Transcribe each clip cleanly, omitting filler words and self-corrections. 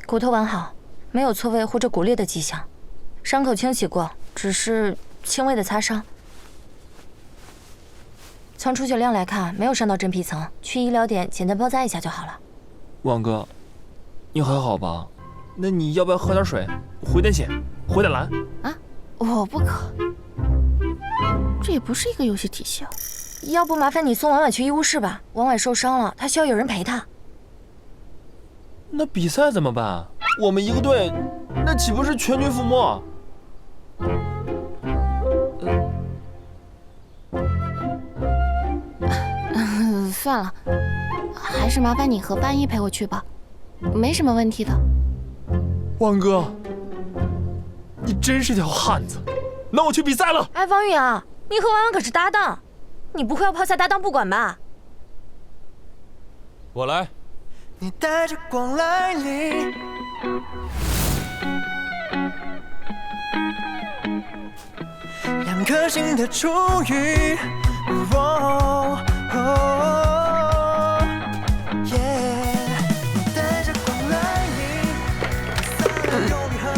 骨头完好，没有错位或者骨裂的迹象，伤口清洗过，只是轻微的擦伤。从出血量来看，没有伤到真皮层，去医疗点简单包扎一下就好了。王哥，你还好吧？那你要不要喝点水，回点血，回点蓝？啊，我不渴。这也不是一个游戏体系啊。要不麻烦你送婉婉去医务室吧，婉婉受伤了，她需要有人陪她。那比赛怎么办？我们一个队，那岂不是全军覆没？算了，还是麻烦你和班一陪我去吧，没什么问题的。王哥，你真是条汉子，那我去比赛了。哎，王宇啊，你和婉婉可是搭档，你不会要抛下搭档不管吧？我来。你带着光来临，两颗心的初遇。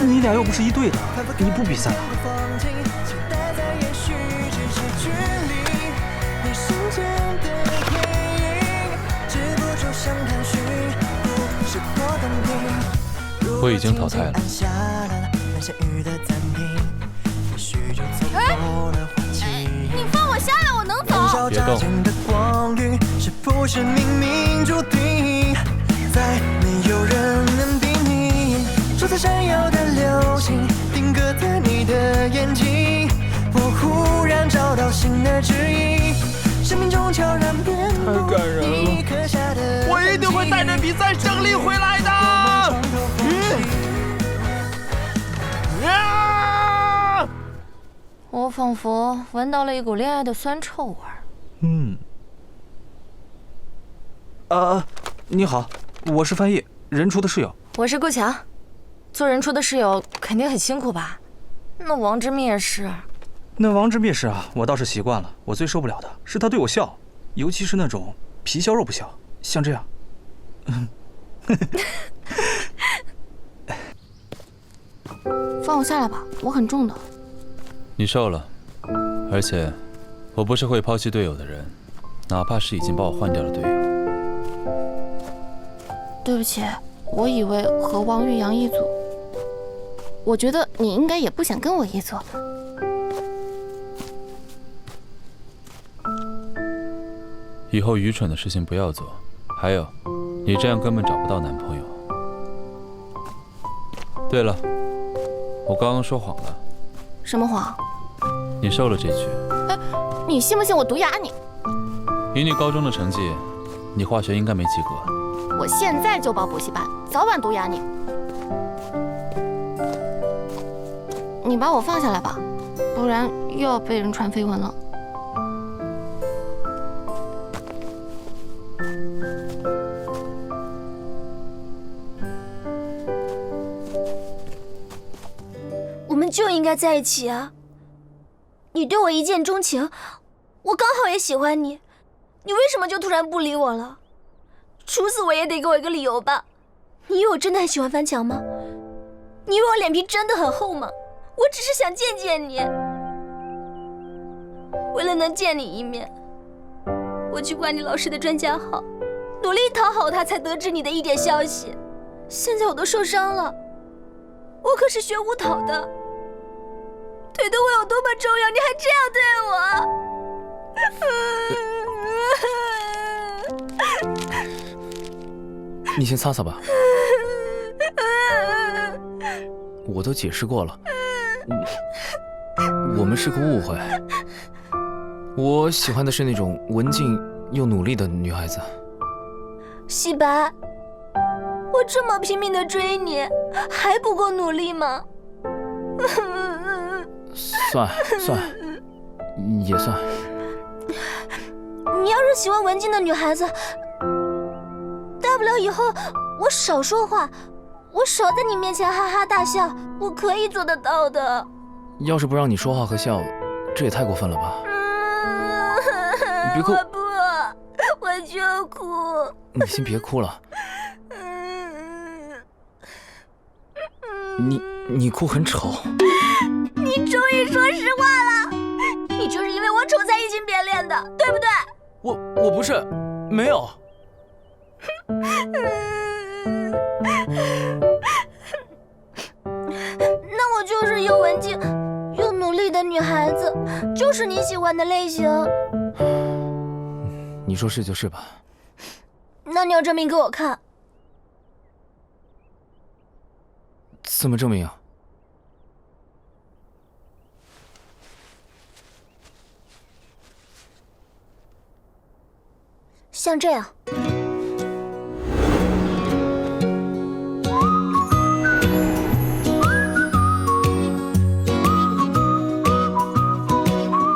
你俩又不是一队的，你不比赛了？我已经淘汰了。你放我下来，我能走。别动。是不是冥冥注定，再没有人能比拟，住在闪耀的流星，定格在你的眼睛。我忽然找到新的指引，生命中悄然变太感人了，我一定会带着比赛胜利回来的。我仿佛闻到了一股恋爱的酸臭味儿。你好，我是翻译，任初的室友。我是顾强，做任初的室友肯定很辛苦吧？那王之蔑视，那王之蔑视啊，我倒是习惯了。我最受不了的是他对我笑，尤其是那种皮笑肉不笑，像这样。放我下来吧，我很重的。你瘦了，而且我不是会抛弃队友的人，哪怕是已经把我换掉的队友。对不起，我以为和王玉阳一组。我觉得你应该也不想跟我一组。以后愚蠢的事情不要做。还有，你这样根本找不到男朋友。对了，我刚刚说谎了。什么谎？你瘦了这句。哎，你信不信我毒哑你？以你高中的成绩，你化学应该没及格。我现在就报补习班，早晚毒哑你。你把我放下来吧，不然又要被人传绯闻了。我们就应该在一起啊！你对我一见钟情，我刚好也喜欢你，你为什么就突然不理我了？处死我也得给我一个理由吧！你以为我真的很喜欢翻墙吗？你以为我脸皮真的很厚吗？我只是想见见你，为了能见你一面，我去挂你老师的专家号，努力讨好他，才得知你的一点消息。现在我都受伤了，我可是学舞蹈的，腿对我有多么重要，你还这样对我！你先擦擦吧，我都解释过了，我们是个误会。我喜欢的是那种文静又努力的女孩子。洗白，我这么拼命的追你，还不够努力吗？算，也算。你要是喜欢文静的女孩子，大不了以后我少说话，我少在你面前哈哈大笑，我可以做得到的。要是不让你说话和笑，这也太过分了吧？你别哭。我不，我就哭。你先别哭了。你哭很丑。你终于说实话了，你就是因为我丑才移情别恋的，对不对？我不是，没有。那我就是又文静又努力的女孩子，就是你喜欢的类型。你说是就是吧。那你要证明给我看。怎么证明啊？像这样。